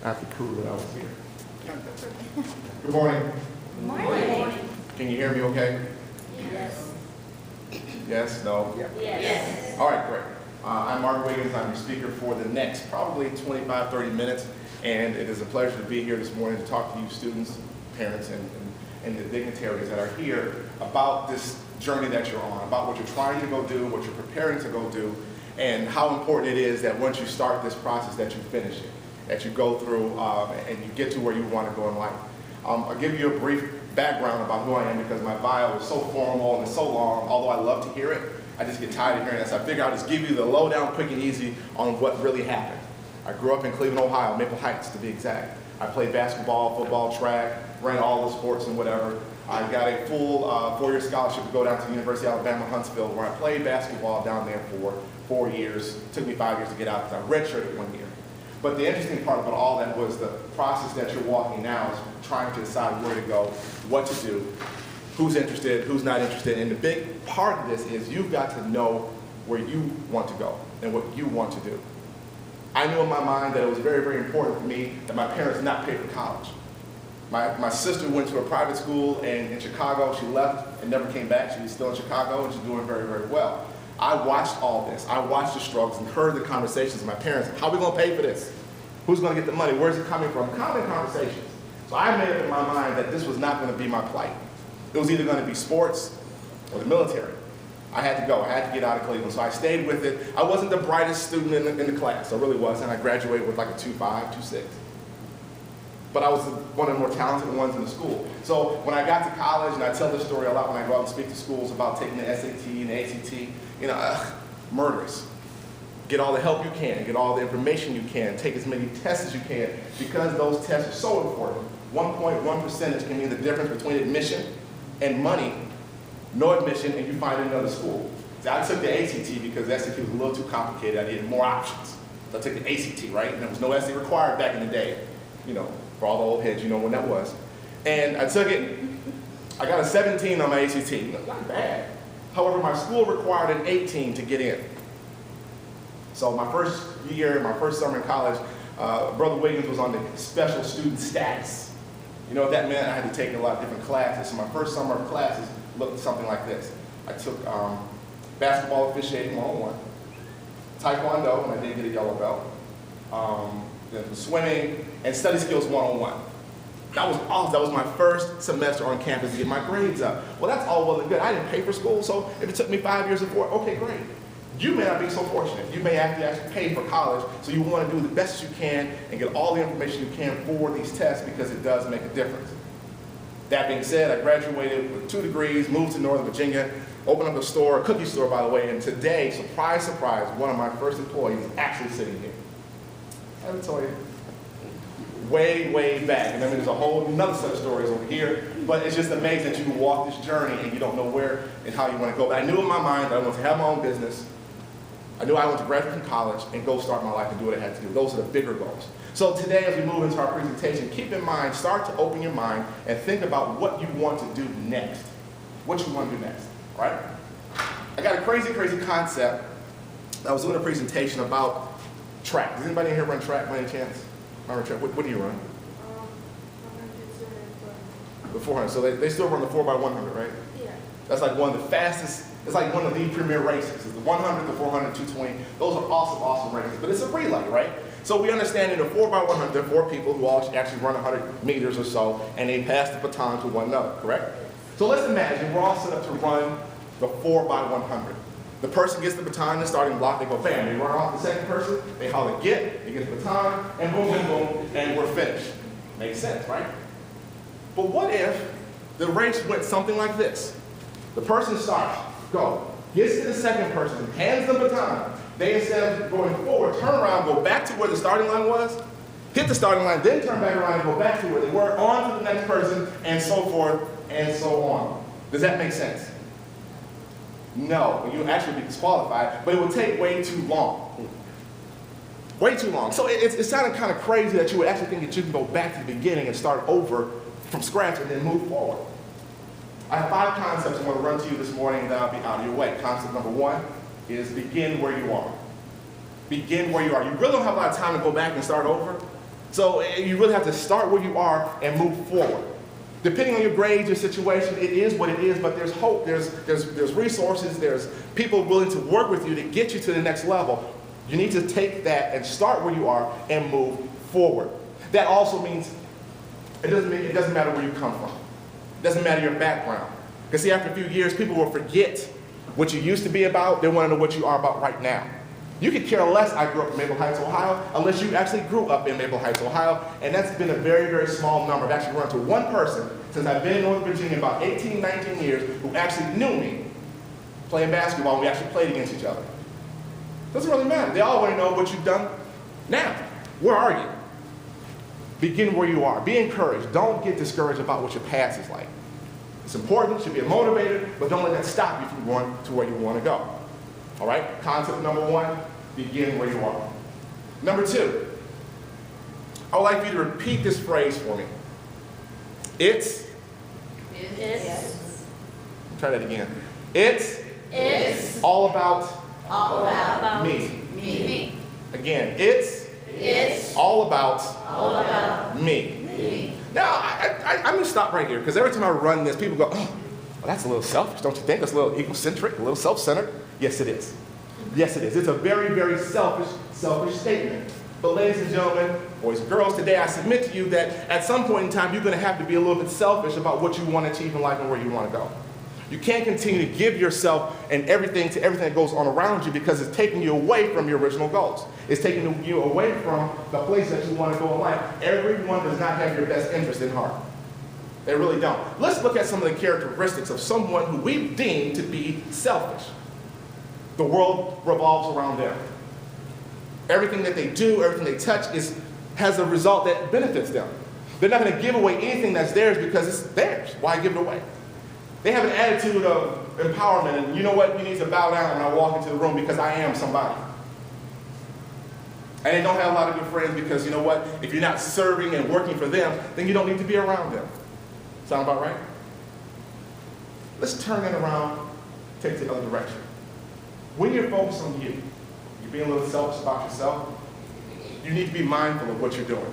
have to prove that I was here. Good morning. Good morning. Can you hear me okay? Yes. Yes? No? Yes. All right, great. I'm Mark Wiggins. I'm your speaker for the next probably 25, 30 minutes. And it is a pleasure to be here this morning to talk to you students, parents, and the dignitaries that are here about this journey that you're on, about what you're trying to go do, what you're preparing to go do, and how important it is that once you start this process that you finish it, that you go through and you get to where you want to go in life. I'll give you a brief background about who I am because my bio is so formal and it's so long. Although I love to hear it, I just get tired of hearing it. So I figure I'll just give you the lowdown, quick and easy on what really happened. I grew up in Cleveland, Ohio, Maple Heights to be exact. I played basketball, football, track, ran all the sports and whatever. I got a full four-year scholarship to go down to the University of Alabama, Huntsville, where I played basketball down there for 4 years. It took me 5 years to get out because I redshirted 1 year. But the interesting part about all that was the process that you're walking now is trying to decide where to go, what to do, who's interested, who's not interested. And the big part of this is you've got to know where you want to go and what you want to do. I knew in my mind that it was very, very important for me that my parents not pay for college. My sister went to a private school in Chicago. She left and never came back. She was still in Chicago and she's doing very, very well. I watched all this. I watched the struggles and heard the conversations of my parents. How are we going to pay for this? Who's going to get the money? Where's it coming from? Common conversations. So I made up in my mind that this was not going to be my plight. It was either going to be sports or the military. I had to go. I had to get out of Cleveland. So I stayed with it. I wasn't the brightest student in the class. I really wasn't. I graduated with like a 2.5, 2.6. But I was one of the more talented ones in the school. So when I got to college, and I tell this story a lot when I go out and speak to schools about taking the SAT and the ACT, you know, murderous. Get all the help you can, get all the information you can, take as many tests as you can, because those tests are so important. 1.1% can mean the difference between admission and money, no admission, and you find another school. So I took the ACT because the SAT was a little too complicated. I needed more options. So I took the ACT, right? And there was no SAT required back in the day. You know, for all the old heads, you know when that was. And I took it. I got a 17 on my ACT. Not bad. However, my school required an 18 to get in. So my first year, my first summer in college, Brother Wiggins was on the special student status. You know what that meant? I had to take a lot of different classes. So my first summer of classes looked something like this. I took basketball officiating 101, taekwondo, and I did get a yellow belt, then swimming, and study skills 101. That was awesome. That was my first semester on campus to get my grades up. Well, that's all well and good. I didn't pay for school, so if it took me 5 years before, okay, great. You may not be so fortunate. You may have to actually pay for college, so you want to do the best you can and get all the information you can for these tests because it does make a difference. That being said, I graduated with 2 degrees, moved to Northern Virginia, opened up a store, a cookie store, by the way, and today, surprise, surprise, one of my first employees is actually sitting here. I haven't told you. Way, way back. And I mean, there's a whole another set of stories over here, but it's just amazing that you can walk this journey and you don't know where and how you want to go. But I knew in my mind that I wanted to have my own business. I knew I wanted to graduate from college and go start my life and do what I had to do. Those are the bigger goals. So today, as we move into our presentation, keep in mind, start to open your mind and think about what you want to do next. What you want to do next, all right? I got a crazy, crazy concept. I was doing a presentation about track. Does anybody in here run track by any chance? What do you run? 100, The 400. So they still run the 4x100, right? Yeah. That's like one of the fastest. It's like one of the premier races. It's the 100, the 400, 220. Those are awesome, awesome races. But it's a relay, right? So we understand in a 4x100, there are 4 people who all actually run 100 meters or so, and they pass the baton to one another, correct? So let's imagine we're all set up to run the 4x100. The person gets the baton in the starting block, they go bam, they run off the second person, they holler get, they get the baton, and boom, boom, boom, and we're finished. Makes sense, right? But what if the race went something like this? The person starts, go, gets to the second person, hands the baton. They, instead of going forward, turn around, go back to where the starting line was, hit the starting line, then turn back around and go back to where they were, on to the next person, and so forth, and so on. Does that make sense? No, you actually be disqualified, but it would take way too long. Way too long. So it sounded kind of crazy that you would actually think that you can go back to the beginning and start over from scratch and then move forward. I have 5 concepts I want to run to you this morning, and then I'll be out of your way. Concept number 1 is begin where you are. Begin where you are. You really don't have a lot of time to go back and start over. So you really have to start where you are and move forward. Depending on your grades, your situation, it is what it is, but there's hope, there's resources, there's people willing to work with you to get you to the next level. You need to take that and start where you are and move forward. That also means it doesn't matter where you come from. It doesn't matter your background. Because see, after a few years, people will forget what you used to be about. They want to know what you are about right now. You could care less, I grew up in Maple Heights, Ohio, unless you actually grew up in Maple Heights, Ohio, and that's been a very, very small number. I've actually run into one person since I've been in Northern Virginia about 18, 19 years who actually knew me playing basketball, and we actually played against each other. Doesn't really matter. They all want to know what you've done now. Where are you? Begin where you are. Be encouraged. Don't get discouraged about what your past is like. It's important, should be a motivator, but don't let that stop you from going to where you want to go. All right? Concept number one, begin where you are. Number two, I would like for you to repeat this phrase for me. It's. Try that again. It's all about me. Again, it's all about me. Now, I'm going to stop right here, because every time I run this, people go, oh, well, that's a little selfish, don't you think? That's a little egocentric, a little self-centered. Yes, it is. Yes, it is. It's a very, very selfish statement. But ladies and gentlemen, boys and girls, today I submit to you that at some point in time, you're going to have to be a little bit selfish about what you want to achieve in life and where you want to go. You can't continue to give yourself and everything to everything that goes on around you, because it's taking you away from your original goals. It's taking you away from the place that you want to go in life. Everyone does not have your best interest in heart. They really don't. Let's look at some of the characteristics of someone who we deem to be selfish. The world revolves around them. Everything that they do, everything they touch has a result that benefits them. They're not going to give away anything that's theirs because it's theirs. Why give it away? They have an attitude of empowerment, and you know what? You need to bow down when I walk into the room because I am somebody. And they don't have a lot of good friends because, you know what? If you're not serving and working for them, then you don't need to be around them. Sound about right? Let's turn it around, take it the other direction. When you're focused on you, you're being a little selfish about yourself, you need to be mindful of what you're doing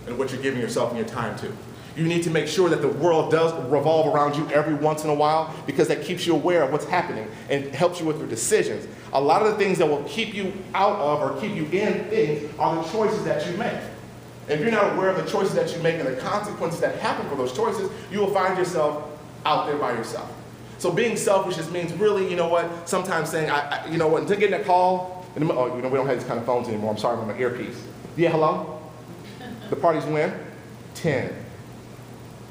and what you're giving yourself and your time to. You need to make sure that the world does revolve around you every once in a while, because that keeps you aware of what's happening and helps you with your decisions. A lot of the things that will keep you out of or keep you in things are the choices that you make. If you're not aware of the choices that you make and the consequences that happen for those choices, you will find yourself out there by yourself. So being selfish just means really, you know what, sometimes saying, you know what, until getting a call, we don't have these kind of phones anymore. I'm sorry, I'm on my earpiece. Yeah, hello? The party's when? 10.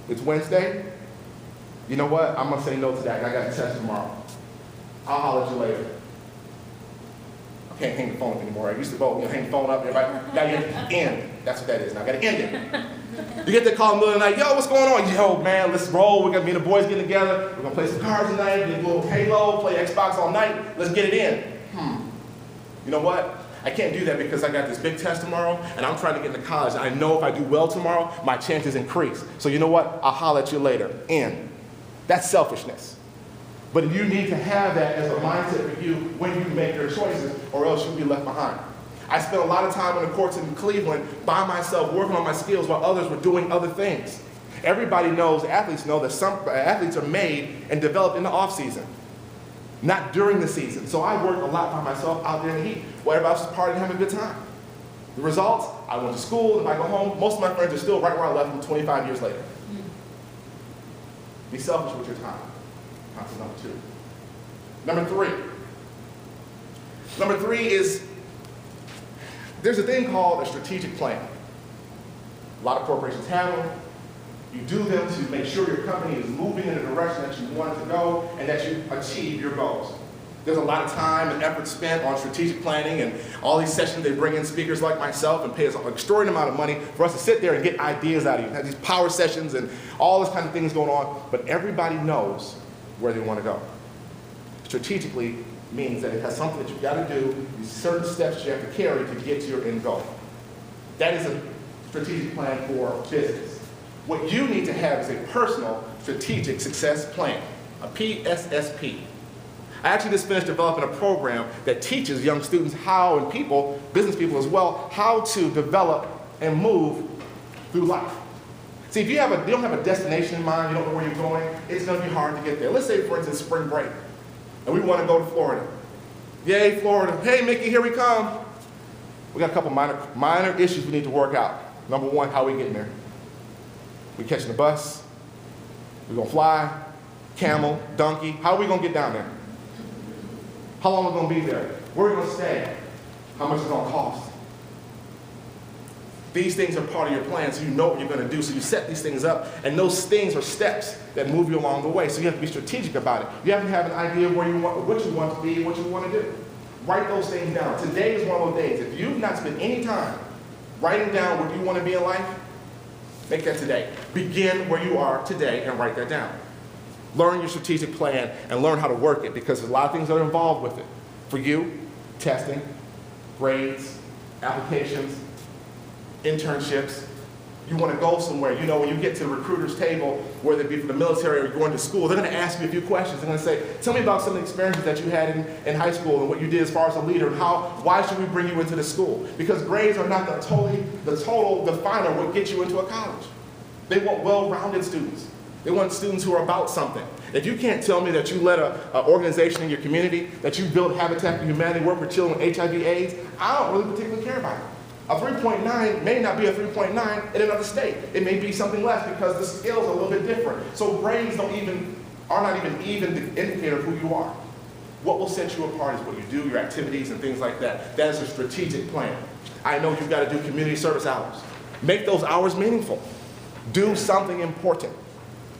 It's Wednesday. You know what? I'm going to say no to that. I got a test tomorrow. I'll holler at you later. I can't hang the phone up anymore. I used to go, hang the phone up. Everybody, now you end. That's what that is. Now I got to end it. You get that call in the middle of the night. Yo, what's going on? Yo, man, let's roll. We're going to be the boys getting together. We're going to play some cards tonight. Get a little Halo. Play Xbox all night. Let's get it in. You know what? I can't do that because I got this big test tomorrow, and I'm trying to get into college. I know if I do well tomorrow, my chances increase. So you know what? I'll holler at you later. End. That's selfishness. But you need to have that as a mindset for you when you make your choices, or else you'll be left behind. I spent a lot of time on the courts in Cleveland by myself working on my skills while others were doing other things. Everybody knows, athletes know that some athletes are made and developed in the off season, not during the season. So I worked a lot by myself out there in the heat, while everybody else was partying and having a good time. The results, I went to school, and if I go home, most of my friends are still right where I left them 25 years later. Be selfish with your time. Concept number 2. Number three is, there's a thing called a strategic plan. A lot of corporations have them. You do them to make sure your company is moving in the direction that you want it to go and that you achieve your goals. There's a lot of time and effort spent on strategic planning, and all these sessions, they bring in speakers like myself and pay us an extraordinary amount of money for us to sit there and get ideas out of you. Have these power sessions and all this kind of things going on, but everybody knows where they want to go. Strategically means that it has something that you've got to do, these certain steps you have to carry to get to your end goal. That is a strategic plan for business. What you need to have is a personal strategic success plan, a PSSP. I actually just finished developing a program that teaches young students how, and people, business people as well, how to develop and move through life. See, if you don't have a destination in mind, you don't know where you're going, it's going to be hard to get there. Let's say, for instance, spring break, and we want to go to Florida. Yay, Florida. Hey, Mickey, here we come. We got a couple minor issues we need to work out. Number one, how we getting there? We catching the bus? We gonna fly? Camel? Donkey? How are we gonna get down there? How long are we gonna be there? Where are we gonna stay? How much is it gonna cost? These things are part of your plan, so you know what you're gonna do. So you set these things up, and those things are steps that move you along the way. So you have to be strategic about it. You have to have an idea of where you want, what you want to be, what you want to do. Write those things down. Today is one of those days. If you've not spent any time writing down what you want to be in life, make that today. Begin where you are today and write that down. Learn your strategic plan and learn how to work it, because there's a lot of things that are involved with it. For you, testing, grades, applications, internships. You want to go somewhere. You know, when you get to the recruiter's table, whether it be for the military or going to school, they're going to ask you a few questions. They're going to say, tell me about some of the experiences that you had in high school and what you did as far as a leader, and why should we bring you into the school? Because grades are not the total definer of what gets you into a college. They want well-rounded students. They want students who are about something. If you can't tell me that you led an organization in your community, that you built Habitat for Humanity, work with children with HIV/AIDS, I don't really particularly care about it. A 3.9 may not be a 3.9 in another state. It may be something less because the scales are a little bit different. So grades are not even the indicator of who you are. What will set you apart is what you do, your activities and things like that. That is a strategic plan. I know you've got to do community service hours. Make those hours meaningful. Do something important.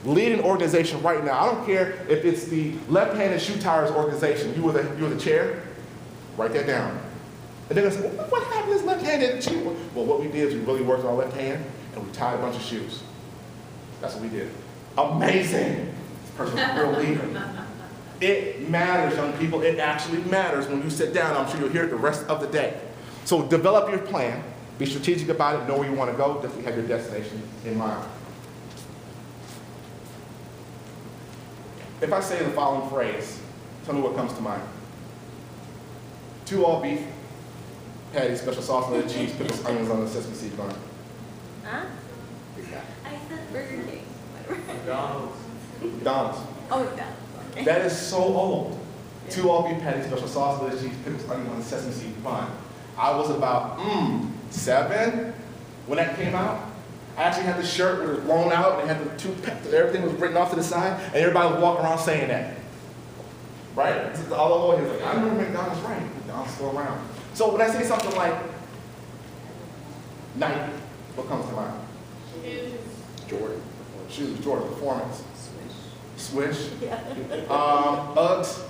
Lead an organization right now. I don't care if it's the left-handed shoe tires organization. You were the chair. Write that down. And they're going to say, well, what happened to this left-handed shoe? Well, what we did is we really worked on our left hand, and we tied a bunch of shoes. That's what we did. Amazing. This person's a real leader. It matters, young people. It actually matters when you sit down. I'm sure you'll hear it the rest of the day. So develop your plan. Be strategic about it. Know where you want to go. Definitely have your destination in mind. If I say the following phrase, tell me what comes to mind. 2 all-beef patties, special sauce, lettuce, cheese, pickles, onions on the sesame seed bun. Huh? I said Burger King. McDonald's. Oh, McDonald's. Okay. That is so old. 2 all-beef patties, special sauce, lettuce, cheese, pickles, onions on the sesame seed bun. I was about 7 when that came out. I actually had the shirt that was blown out, and it had the 2, everything was written off to the side, and everybody was walking around saying that. Right? All the way, like, I remember McDonald's, right? McDonald's still around. So when I say something like Nike, what comes to mind? Shoes. Jordan. Shoes, Jordan, performance. Swish. Yeah. Uggs.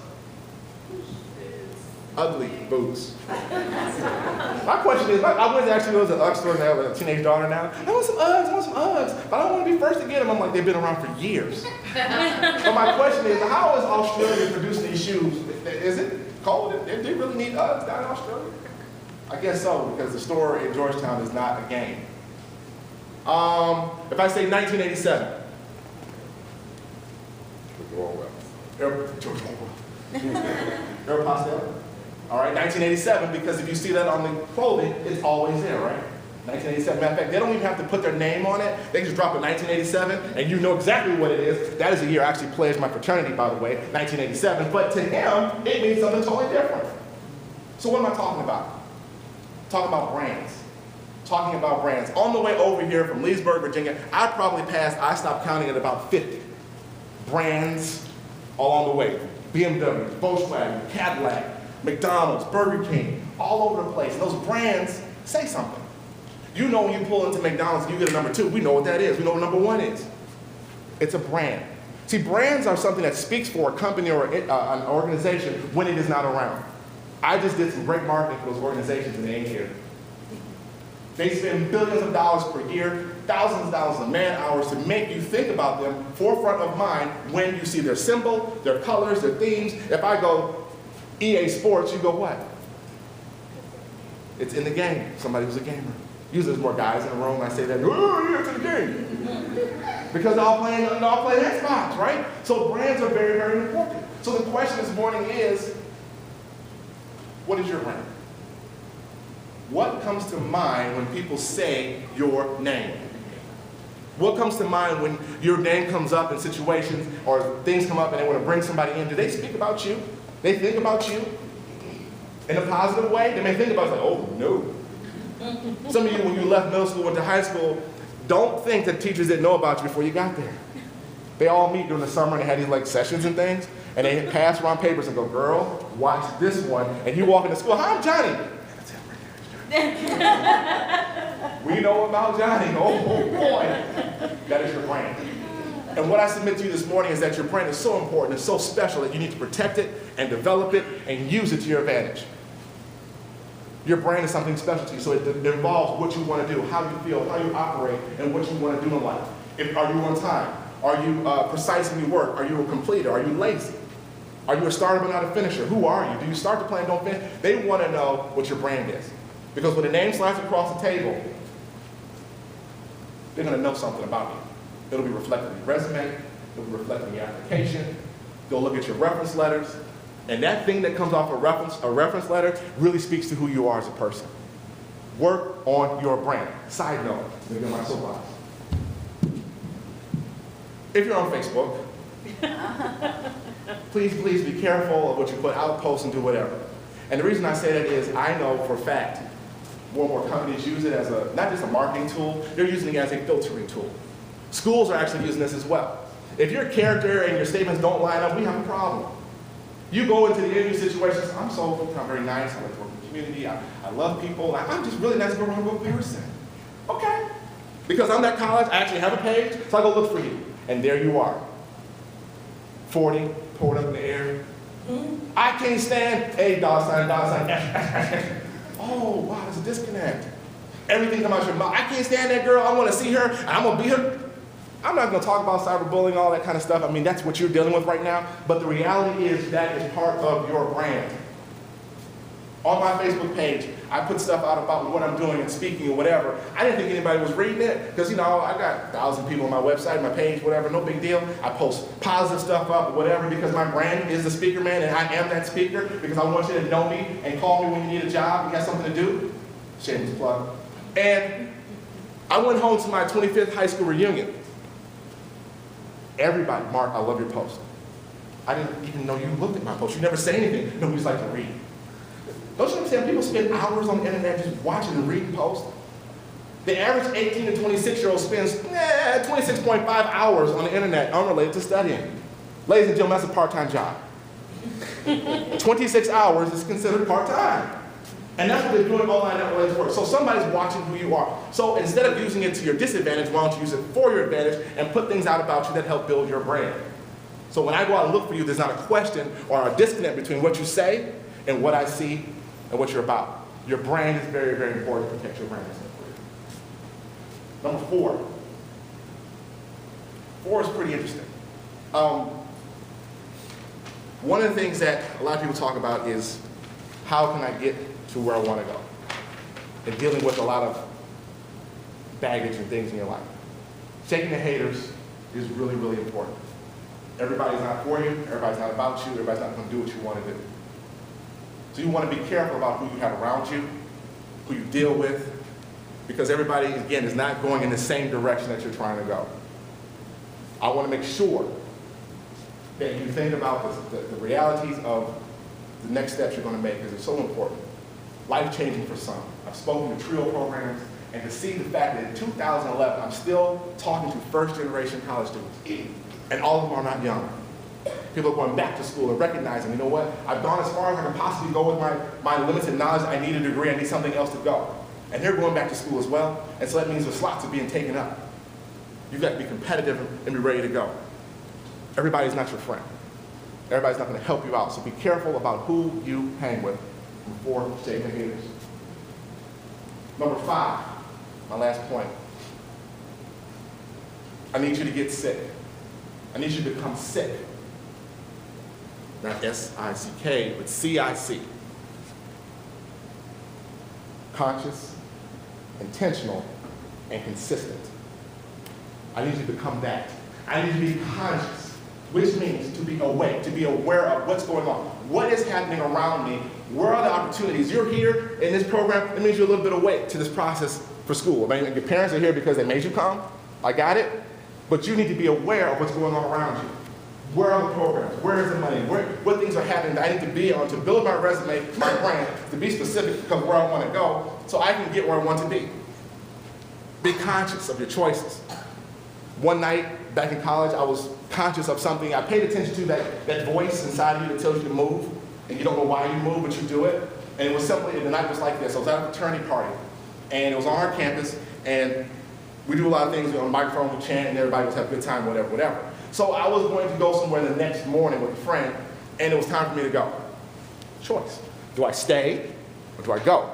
Ugly boots. My question is, I went to actually go to the Ugg store and I have a teenage daughter now. I want some Uggs, but I don't want to be first to get them. I'm like, they've been around for years. But my question is, how is Australia producing these shoes? Is it cold? Do they really need Uggs down in Australia? I guess so, because the store in Georgetown is not a game. If I say 1987. George Orwell. Aeropostale. All right, 1987, because if you see that on the clothing, it's always there, right? 1987. Matter of fact, they don't even have to put their name on it. They just drop a 1987, and you know exactly what it is. That is the year I actually pledged my fraternity, by the way, 1987. But to him, it means something totally different. So what am I talking about? Talking about brands. Talking about brands. On the way over here from Leesburg, Virginia, I stopped counting at about 50 brands all on the way. BMW, Volkswagen, Cadillac, McDonald's, Burger King, all over the place. And those brands say something. You know when you pull into McDonald's and you get a number 2, we know what that is. We know what number 1 is. It's a brand. See, brands are something that speaks for a company or an organization when it is not around. I just did some great marketing for those organizations and they ain't here. They spend billions of dollars per year, thousands of dollars of man hours to make you think about them forefront of mind when you see their symbol, their colors, their themes. If I go EA Sports, you go what? It's in the game. Somebody who's a gamer. Usually there's more guys in the room. I say that, oh, yeah, it's in the game. Because they're all playing Xbox, right? So brands are very, very important. So the question this morning is, what is your brand? What comes to mind when people say your name? What comes to mind when your name comes up in situations or things come up and they want to bring somebody in? Do they speak about you? They think about you in a positive way? They may think about it like, oh, no. Some of you, when you left middle school, went to high school, don't think that teachers didn't know about you before you got there. They all meet during the summer and they had these like sessions and things, and they pass around papers and go, girl, watch this one. And you walk into school, hi, I'm Johnny. We know about Johnny. Oh boy, that is your brand. And what I submit to you this morning is that your brand is so important and so special that you need to protect it and develop it and use it to your advantage. Your brand is something special to you, so it involves what you want to do, how you feel, how you operate, and what you want to do in life. Are you on time? Are you precise in your work? Are you a completer? Are you lazy? Are you a starter but not a finisher? Who are you? Do you start the plan, don't finish? They want to know what your brand is. Because when the name slides across the table, they're going to know something about you. It'll be reflected in your resume. It'll be reflected in your application. They'll look at your reference letters. And that thing that comes off a reference letter really speaks to who you are as a person. Work on your brand. Side note, let me get my soapbox. If you're on Facebook, please be careful of what you put out, post, and do whatever. And the reason I say that is I know for a fact more and more companies use it as not just a marketing tool, they're using it as a filtering tool. Schools are actually using this as well. If your character and your statements don't line up, we have a problem. You go into the interview situations, I'm very nice, I like to work in the community, I love people, I'm just really nice, but I'm a good person. Okay. Because I'm that college, I actually have a page, so I go look for you. And there you are. 40, poured up in the air. I can't stand $, $. Oh, wow, there's a disconnect. Everything comes out your mouth. I can't stand that girl. I want to see her. I'm going to be her. I'm not going to talk about cyberbullying, all that kind of stuff. I mean, that's what you're dealing with right now. But the reality is that is part of your brand. On my Facebook page, I put stuff out about what I'm doing and speaking or whatever. I didn't think anybody was reading it because, you know, I got 1,000 people on my website, my page, whatever, no big deal. I post positive stuff up, whatever, because my brand is the speaker man and I am that speaker because I want you to know me and call me when you need a job, you got something to do. Shameless plug. And I went home to my 25th high school reunion. Everybody, Mark, I love your post. I didn't even know you looked at my post. You never say anything. Nobody's like to read. Don't you understand? People spend hours on the internet just watching and reading posts. The average 18 to 26-year-old spends 26.5 hours on the internet unrelated to studying. Ladies and gentlemen, that's a part-time job. 26 hours is considered part-time. And that's what they're doing online unrelated work. So somebody's watching who you are. So instead of using it to your disadvantage, why don't you use it for your advantage and put things out about you that help build your brand. So when I go out and look for you, there's not a question or a disconnect between what you say and what I see and what you're about. Your brand is very, very important to protect your brand. Number 4. 4 is pretty interesting. One of the things that a lot of people talk about is how can I get to where I want to go? And dealing with a lot of baggage and things in your life. Shaking the haters is really, really important. Everybody's not for you, everybody's not about you, everybody's not going to do what you want to do. So you want to be careful about who you have around you, who you deal with, because everybody, again, is not going in the same direction that you're trying to go. I want to make sure that you think about the realities of the next steps you're going to make, because it's so important. Life-changing for some. I've spoken to TRIO programs, and to see the fact that in 2011, I'm still talking to first-generation college students, and all of them are not young. People are going back to school and recognizing, you know what, I've gone as far as I can possibly go with my limited knowledge. I need a degree, I need something else to go. And they're going back to school as well, and so that means the slots are being taken up. You've got to be competitive and be ready to go. Everybody's not your friend. Everybody's not going to help you out, so be careful about who you hang with before shaking the haters. Number 5, my last point. I need you to get sick. I need you to become sick. Not S-I-C-K, but C-I-C. Conscious, intentional, and consistent. I need you to become that. I need you to be conscious, which means to be awake, to be aware of what's going on. What is happening around me? Where are the opportunities? You're here in this program, it means you're a little bit awake to this process for school. I mean, your parents are here because they made you come. I got it. But you need to be aware of what's going on around you. Where are the programs? Where is the money? What things are happening that I need to be on to build my resume, my brand, to be specific because where I want to go so I can get where I want to be. Be conscious of your choices. One night back in college, I was conscious of something. I paid attention to that voice inside of you that tells you to move, and you don't know why you move, but you do it. And it was simply, the night was like this. I was at a fraternity party, and it was on our campus, and we do a lot of things on the microphone, we chant, and everybody was having a good time, whatever, whatever. So I was going to go somewhere the next morning with a friend, and it was time for me to go. Choice. Do I stay, or do I go?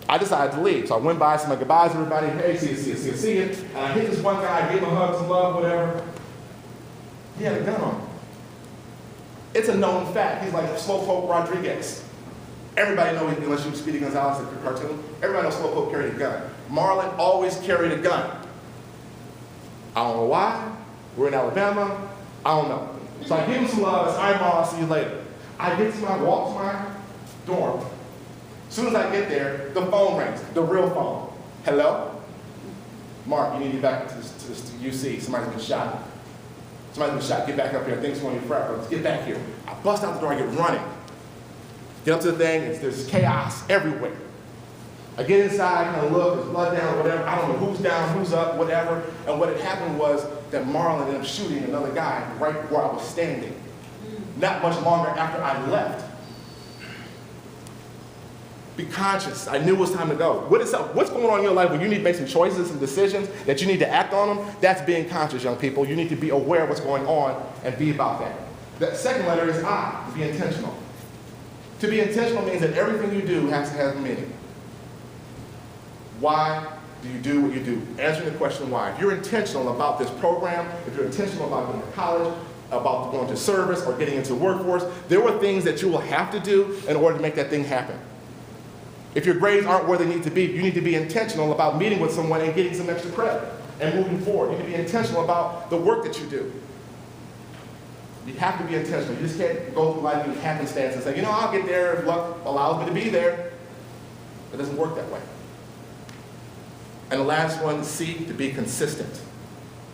I decided to leave. So I went by, said my goodbyes to everybody. Hey, see you. And I hit this one guy, I gave him a hug, some love, whatever. He had a gun on him. It's a known fact. He's like Slowpoke Rodriguez. Everybody knows, unless you Speedy Gonzalez, the cartoon, everybody knows Slowpoke carried a gun. Marlon always carried a gun. I don't know why. We're in Alabama. I don't know. So I give him some love. I say, all right, Marlon, I'll see you later. I walk to my dorm. As soon as I get there, the phone rings, the real phone. Hello? Mark, you need to get back to UC. Somebody's been shot. Get back up here. I think it's one of your frat brothers. Get back here. I bust out the door. I get running. Get up to the thing. There's chaos everywhere. I get inside, kind of look. There's blood down, whatever. I don't know who's down, who's up, whatever. And what had happened was that Marlon ended up shooting another guy right where I was standing. Not much longer after I left. Be conscious. I knew it was time to go. What's going on in your life when you need to make some choices and decisions that you need to act on them? That's being conscious, young people. You need to be aware of what's going on and be about that. The second letter is I, to be intentional. To be intentional means that everything you do has to have meaning. Why do you do what you do? Answering the question why. If you're intentional about this program, if you're intentional about going to college, about going to service or getting into the workforce, there are things that you will have to do in order to make that thing happen. If your grades aren't where they need to be, you need to be intentional about meeting with someone and getting some extra credit and moving forward. You need to be intentional about the work that you do. You have to be intentional. You just can't go through life in happenstance and say, you know, I'll get there if luck allows me to be there. It doesn't work that way. And the last one, C, to be consistent.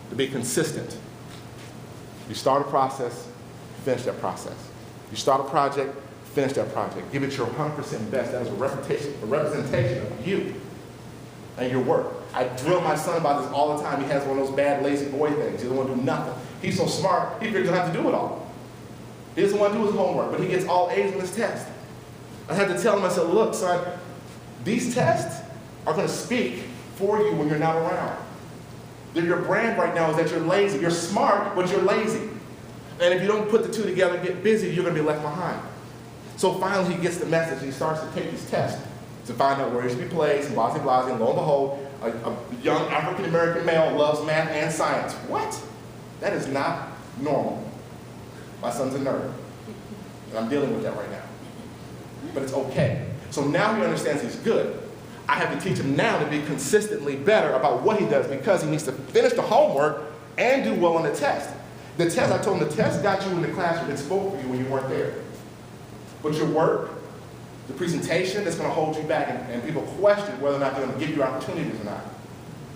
To be consistent. You start a process, finish that process. You start a project, finish that project. Give it your 100% best. That is a representation of you and your work. I drill my son about this all the time. He has one of those bad, lazy boy things. He doesn't want to do nothing. He's so smart, he figures he doesn't have to do it all. He doesn't want to do his homework, but he gets all A's on his test. I had to tell him, I said, look, son, these tests are going to speak for you when you're not around. Your brand right now is that you're lazy. You're smart, but you're lazy. And if you don't put the two together and get busy, you're going to be left behind. So finally he gets the message and he starts to take these tests to find out where he should be placed, and blah, blah, and lo and behold, a young African-American male loves math and science. What? That is not normal. My son's a nerd, and I'm dealing with that right now. But it's okay. So now he understands he's good. I have to teach him now to be consistently better about what he does because he needs to finish the homework and do well on the test. The test, I told him, the test got you in the classroom. It spoke for you when you weren't there. But your work, the presentation, that's going to hold you back, and people question whether or not they're going to give you opportunities or not.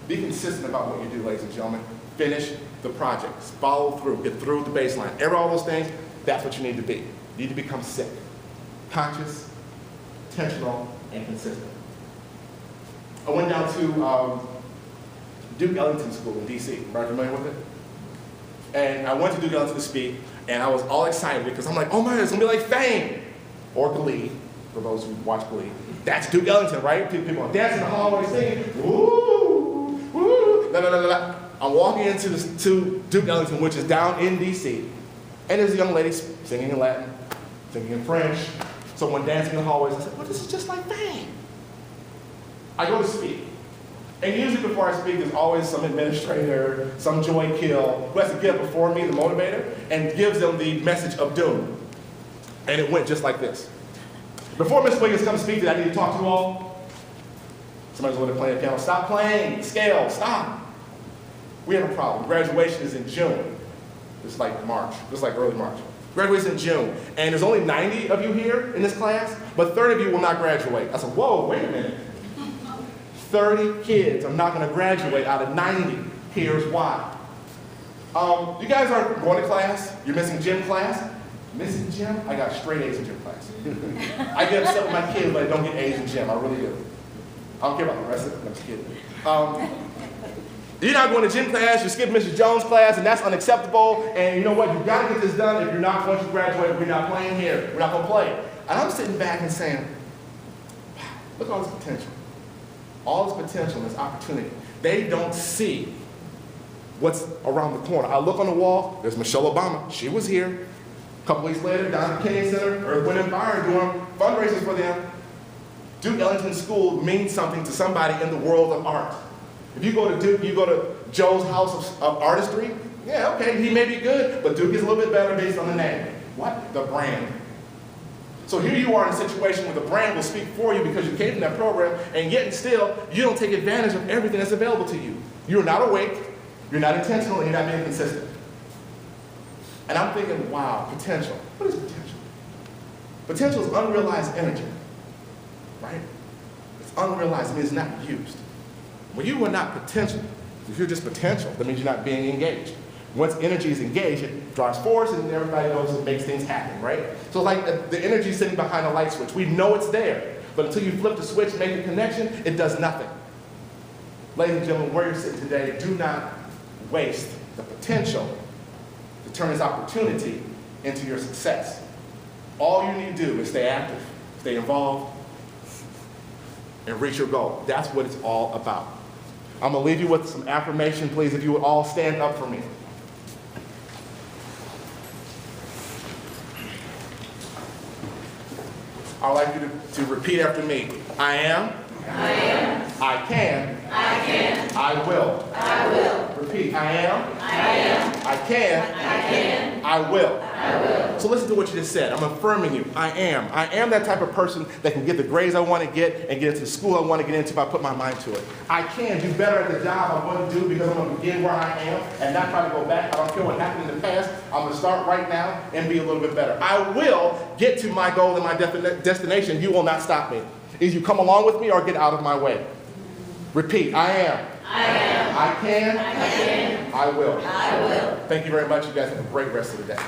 Be consistent about what you do, ladies and gentlemen. Finish the projects. Follow through. Get through the baseline. All those things, that's what you need to be. You need to become sick. Conscious, intentional, and consistent. I went down to Duke Ellington School in D.C. Are you familiar with it? And I went to Duke Ellington to speak, and I was all excited because I'm like, oh my, it's going to be like Fame. Or Glee, for those who watch Glee. That's Duke Ellington, right? People are dancing in the hallway singing, woo, woo, la la la la. I'm walking into Duke Ellington, which is down in D.C., and there's a young lady singing in Latin, singing in French, someone dancing in the hallways. I said, well, this is just like Fame. I go to speak. And usually before I speak, there's always some administrator, some joy kill, who has to get up before me, the motivator, and gives them the message of doom. And it went just like this. Before Ms. Wiggins comes to speak today, I need to talk to you all. Somebody's over there playing the piano. Stop playing. Scale. Stop. We have a problem. Graduation is in June. It's like March. It's like early March. Graduates in June. And there's only 90 of you here in this class, but 30 of you will not graduate. I said, whoa, wait a minute. 30 kids are not going to graduate out of 90. Here's why. You guys aren't going to class. You're missing gym class. Missing gym? I got straight A's in gym class. I get upset with my kids when I don't get A's in gym. I really do. I don't care about the rest of it. I'm just kidding. You're not going to gym class, you skip Mrs. Jones' class, and that's unacceptable. And you know what? You've got to get this done if you're not going to graduate. We're not playing here. We're not going to play. And I'm sitting back and saying, wow, look at all this potential. All this potential and this opportunity. They don't see what's around the corner. I look on the wall, there's Michelle Obama. She was here. A couple weeks later, down at the Kennedy Center, Earth, Wind, and Fire doing fundraisers for them. Duke Ellington School means something to somebody in the world of art. If you go to Duke, you go to Joe's House of Artistry, yeah, okay, he may be good, but Duke is a little bit better based on the name. What? The brand. So here you are in a situation where the brand will speak for you because you came from that program, and yet and still, you don't take advantage of everything that's available to you. You're not awake, you're not intentional, and you're not being consistent. And I'm thinking, wow, potential. What is potential? Potential is unrealized energy, right? It's unrealized, it means it's not used. When you are not potential, if you're just potential, that means you're not being engaged. Once energy is engaged, it drives force, and everybody knows it makes things happen, right? So like the energy sitting behind a light switch, we know it's there, but until you flip the switch, make the connection, it does nothing. Ladies and gentlemen, where you're sitting today, do not waste the potential to turn this opportunity into your success. All you need to do is stay active, stay involved, and reach your goal. That's what it's all about. I'm going to leave you with some affirmation, please, if you would all stand up for me. I'd like you to repeat after me. I am. I am. I can. I can. I will. I will. Repeat. I am. I am. I can. I can. I will. I will. So listen to what you just said. I'm affirming you. I am. I am that type of person that can get the grades I want to get and get into the school I want to get into if I put my mind to it. I can do better at the job I want to do because I'm going to begin where I am and not try to go back. I don't care what happened in the past. I'm going to start right now and be a little bit better. I will get to my goal and my destination. You will not stop me. Either you come along with me or get out of my way. Repeat. I am. I am. I can. I can. I will. I will. Thank you very much. You guys have a great rest of the day.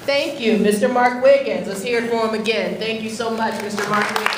Thank you, Mr. Mark Wiggins. Let's hear it for him again. Thank you so much, Mr. Mark Wiggins.